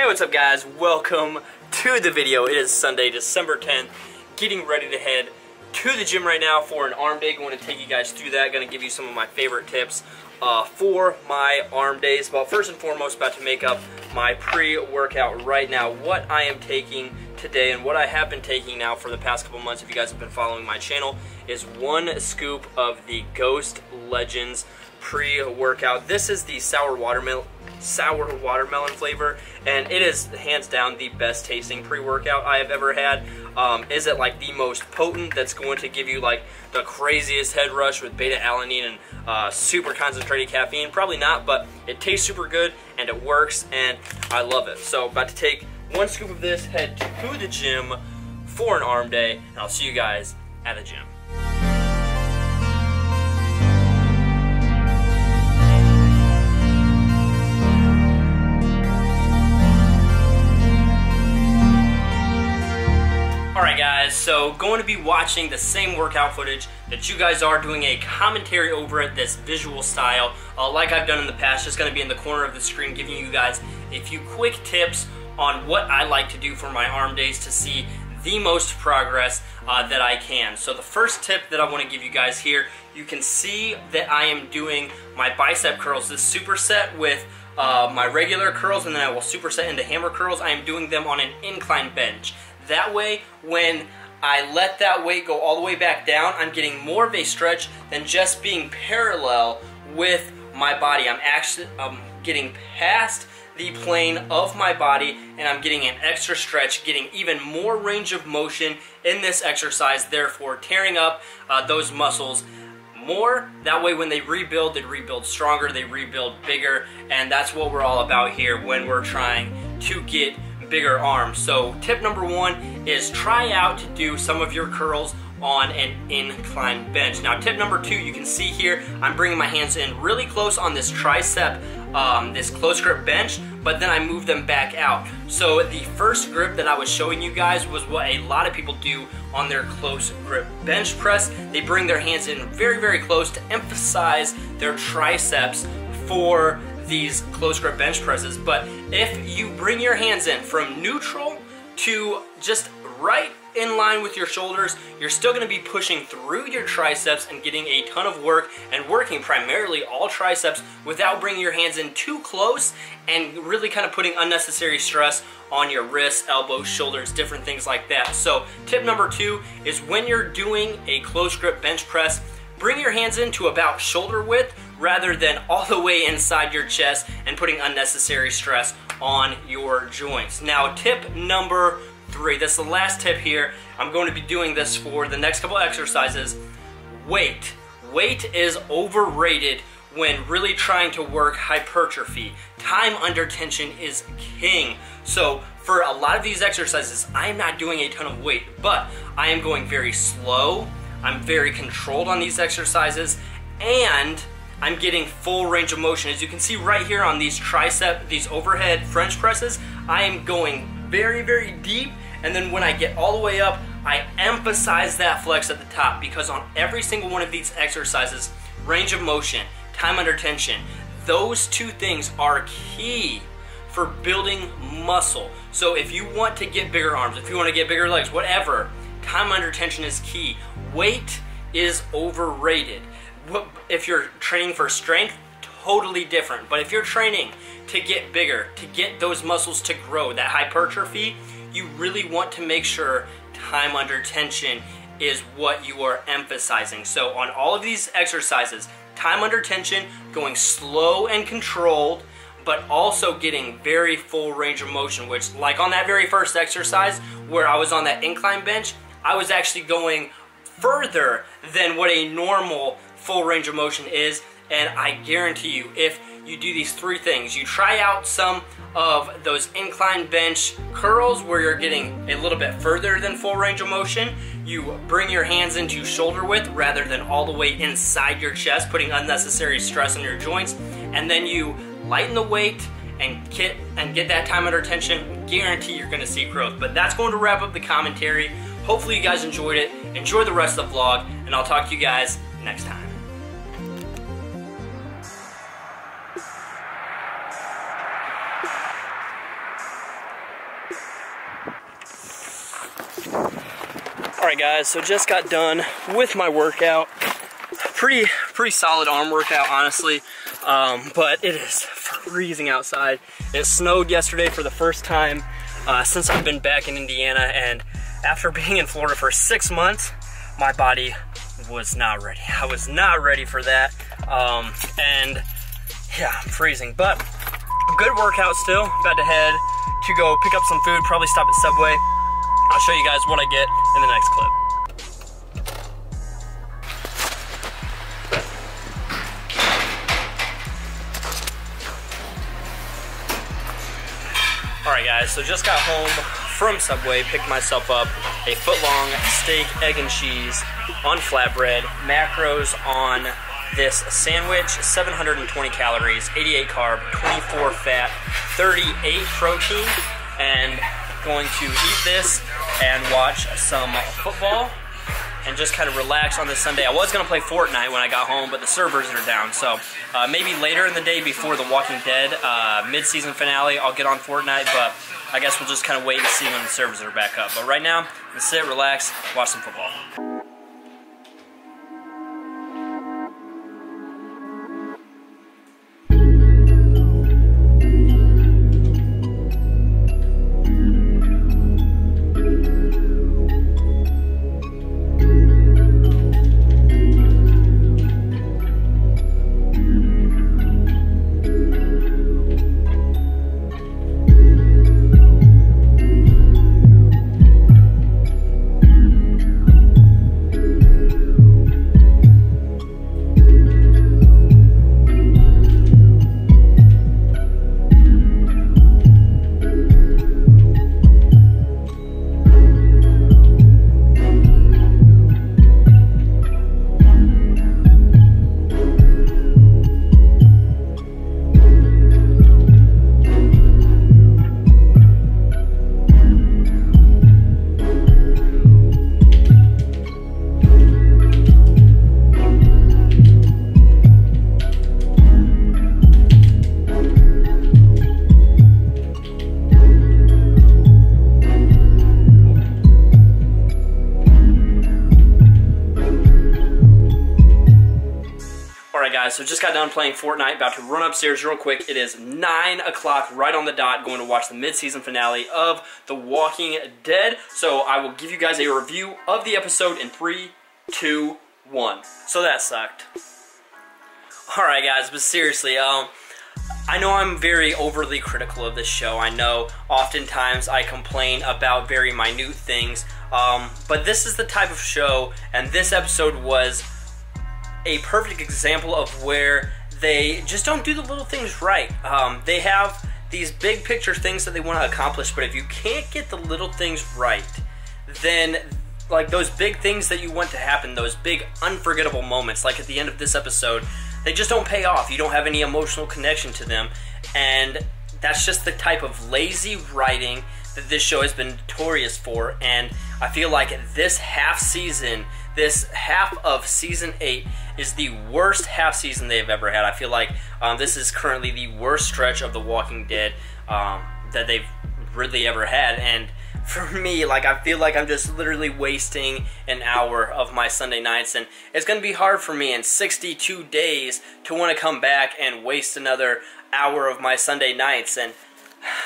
Hey, what's up guys? Welcome to the video. It is Sunday, December 10th. Getting ready to head to the gym right now for an arm day. Going to take you guys through that. Going to give you some of my favorite tips for my arm days. But first and foremost, about to make up my pre-workout right now. What I am taking today and what I have been taking now for the past couple months, if you guys have been following my channel, is 1 scoop of the Ghost Legends pre-workout. This is the sour watermelon flavor, and it is hands down the best tasting pre-workout I have ever had. Is it like the most potent that's going to give you like the craziest head rush with beta-alanine and super concentrated caffeine? Probably not, but it tastes super good and it works and I love it. So about to take 1 scoop of this, head to the gym for an arm day, and I'll see you guys at the gym. Alright guys, so going to be watching the same workout footage that you guys are, doing a commentary over it, this visual style, like I've done in the past. Just going to be in the corner of the screen giving you guys a few quick tips on what I like to do for my arm days to see the most progress that I can. So the first tip that I want to give you guys here, you can see that I am doing my bicep curls, this superset with my regular curls, and then I will superset into hammer curls. I am doing them on an incline bench. That way, when I let that weight go all the way back down, I'm getting more of a stretch than just being parallel with my body. I'm actually getting past the plane of my body, and I'm getting an extra stretch, getting even more range of motion in this exercise, therefore tearing up those muscles more. That way when they rebuild stronger, they rebuild bigger, and that's what we're all about here when we're trying to get bigger arms. So tip number 1 is try out to do some of your curls on an incline bench. Now tip number 2, you can see here I'm bringing my hands in really close on this tricep, this close grip bench, but then I move them back out. So the first grip that I was showing you guys was what a lot of people do on their close grip bench press. They bring their hands in very, very close to emphasize their triceps for these close grip bench presses. But if you bring your hands in from neutral to just right in line with your shoulders, you're still going to be pushing through your triceps and getting a ton of work and working primarily all triceps without bringing your hands in too close and really kind of putting unnecessary stress on your wrists, elbows, shoulders, different things like that. So tip number 2 is when you're doing a close grip bench press, bring your hands into about shoulder width rather than all the way inside your chest and putting unnecessary stress on your joints. Now tip number 3, this is the last tip here. I'm going to be doing this for the next couple exercises. Weight is overrated when really trying to work hypertrophy. Time under tension is king. So for a lot of these exercises, I am not doing a ton of weight, but I am going very slow. I'm very controlled on these exercises, and I'm getting full range of motion. As you can see right here on these these overhead French presses, I am going very, very deep, and then when I get all the way up, I emphasize that flex at the top, because on every single one of these exercises, range of motion, time under tension, those 2 things are key for building muscle. So if you want to get bigger arms, if you want to get bigger legs, whatever, time under tension is key. Weight is overrated. If you're training for strength, totally different. But if you're training to get bigger, to get those muscles to grow, that hypertrophy, you really want to make sure time under tension is what you are emphasizing. So on all of these exercises, time under tension, going slow and controlled, but also getting very full range of motion, which, like on that very first exercise where I was on that incline bench, I was actually going further than what a normal full range of motion is. And I guarantee you, if you do these 3 things, you try out some of those incline bench curls where you're getting a little bit further than full range of motion, you bring your hands into shoulder width rather than all the way inside your chest, putting unnecessary stress on your joints, and then you lighten the weight and get that time under tension, guarantee you're going to see growth. But that's going to wrap up the commentary. Hopefully you guys enjoyed it. Enjoy the rest of the vlog, and I'll talk to you guys next time. Alright guys, so just got done with my workout. Pretty solid arm workout, honestly. But it is freezing outside. It snowed yesterday for the first time since I've been back in Indiana, and after being in Florida for 6 months, my body was not ready. I was not ready for that. And yeah, I'm freezing, but good workout still. About to head to go pick up some food, probably stop at Subway. I'll show you guys what I get in the next clip. Alright guys, so just got home from Subway, picked myself up a foot-long steak, egg and cheese on flatbread, macros on this sandwich, 720 calories, 88 carb, 24 fat, 38 protein, and going to eat this and watch some football and just kind of relax on this Sunday. I was going to play Fortnite when I got home, but the servers are down, so maybe later in the day before the Walking Dead mid-season finale, I'll get on Fortnite, but I guess we'll just kind of wait and see when the servers are back up. But right now, let's sit, relax, watch some football. Guys, so just got done playing Fortnite, about to run upstairs real quick. It is 9 o'clock, right on the dot, going to watch the mid-season finale of The Walking Dead. So I will give you guys a review of the episode in 3, 2, 1. So that sucked. Alright guys, but seriously, I know I'm very overly critical of this show. I know oftentimes I complain about very minute things, but this is the type of show, and this episode was a perfect example of where they just don't do the little things right. They have these big picture things that they want to accomplish, but if you can't get the little things right, then like those big things that you want to happen, those big unforgettable moments, like at the end of this episode, they just don't pay off. You don't have any emotional connection to them, and that's just the type of lazy writing that this show has been notorious for. And I feel like this half season, this half of season 8 is the worst half season they've ever had. I feel like this is currently the worst stretch of The Walking Dead that they've really ever had. And for me, like, I feel like I'm just literally wasting an hour of my Sunday nights, and it's going to be hard for me in 62 days to want to come back and waste another hour of my Sunday nights. And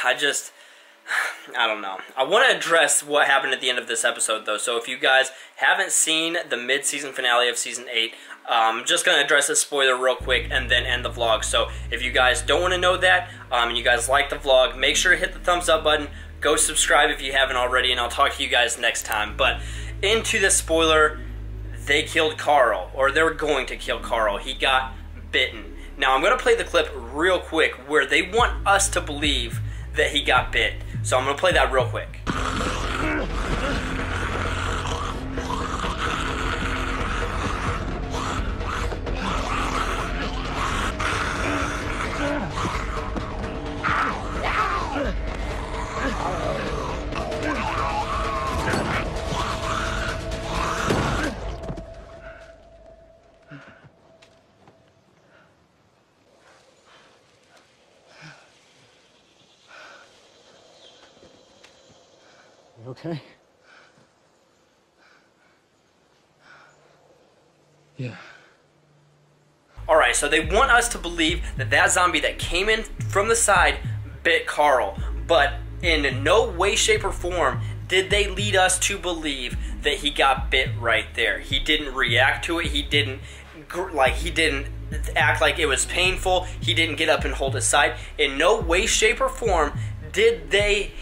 I don't know. I want to address what happened at the end of this episode, though. So if you guys haven't seen the mid-season finale of Season 8, I'm just going to address this spoiler real quick and then end the vlog. So if you guys don't want to know that, and you guys like the vlog, make sure to hit the thumbs up button. Go subscribe if you haven't already, and I'll talk to you guys next time. But into the spoiler, they killed Carl, or they were going to kill Carl. He got bitten. Now I'm going to play the clip real quick where they want us to believe that he got bit. So I'm going to play that real quick. You okay? Yeah. Alright, so they want us to believe that that zombie that came in from the side bit Carl, but in no way, shape, or form did they lead us to believe that he got bit right there. He didn't react to it. He didn't act like it was painful. He didn't get up and hold his side. In no way, shape, or form did they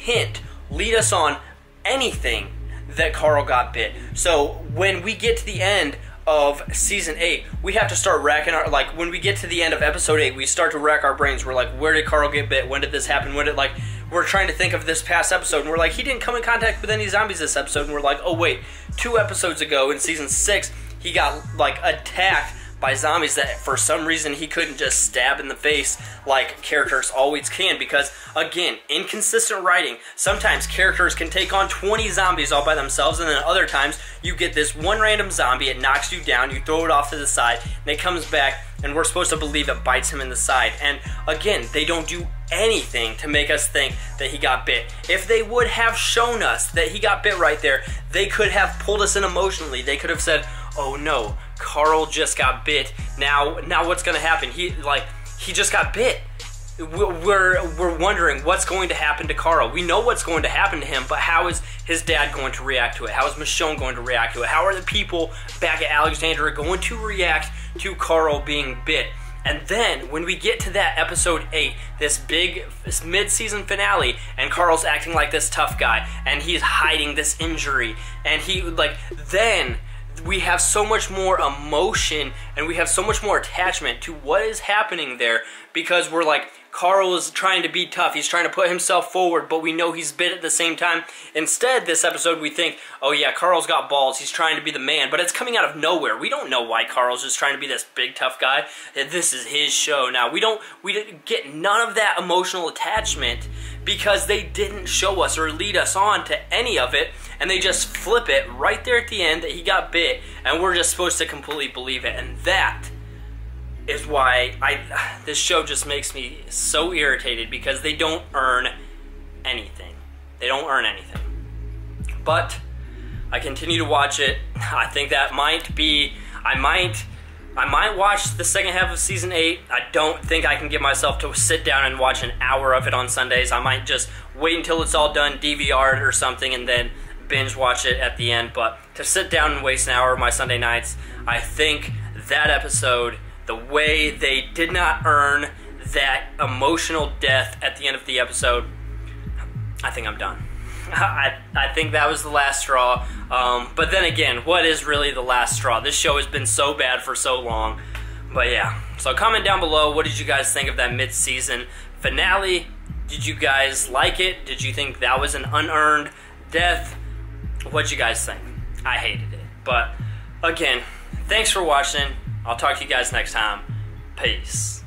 lead us on anything that Carl got bit. So when we get to the end of season 8, we have to start racking our, like, when we get to the end of episode 8, we start to rack our brains. We're like, where did Carl get bit? When did this happen? When did, like, we're trying to think of this past episode, and we're like, he didn't come in contact with any zombies this episode, and we're like, oh wait, 2 episodes ago in season 6, he got, like, attacked by zombies that for some reason he couldn't just stab in the face like characters always can, because again, inconsistent writing. Sometimes characters can take on 20 zombies all by themselves, and then other times you get this one random zombie, it knocks you down, you throw it off to the side, and it comes back, and we're supposed to believe it bites him in the side. And again, they don't do anything to make us think that he got bit. If they would have shown us that he got bit right there, they could have pulled us in emotionally. They could have said, oh no, Carl just got bit. Now what's gonna happen? He just got bit. We're wondering what's going to happen to Carl. We know what's going to happen to him, but how is his dad going to react to it? How is Michonne going to react to it? How are the people back at Alexandria going to react to Carl being bit? And then, when we get to that episode 8, this big mid-season finale, and Carl's acting like this tough guy, and he's hiding this injury, and then we have so much more emotion, and we have so much more attachment to what is happening there, because we're like, Carl is trying to be tough, he's trying to put himself forward, but we know he's bit at the same time. Instead, this episode we think, oh yeah, Carl's got balls, he's trying to be the man, but it's coming out of nowhere. We don't know why Carl's just trying to be this big tough guy. This is his show now. We didn't get none of that emotional attachment because they didn't show us or lead us on to any of it, and they just flip it right there at the end that he got bit, and we're just supposed to completely believe it. And that is why this show just makes me so irritated, because they don't earn anything. They don't earn anything. But I continue to watch it. I think that might be, I might watch the second half of season 8. I don't think I can get myself to sit down and watch an hour of it on Sundays. I might just wait until it's all done, DVR it or something, and then binge watch it at the end. But to sit down and waste an hour of my Sunday nights, I think that episode, the way they did not earn that emotional death at the end of the episode, I think I'm done. I think that was the last straw. But then again, what is really the last straw? This show has been so bad for so long. But yeah, so comment down below, what did you guys think of that mid-season finale? Did you guys like it? Did you think that was an unearned death? What'd you guys think? I hated it. But again, thanks for watching. I'll talk to you guys next time. Peace.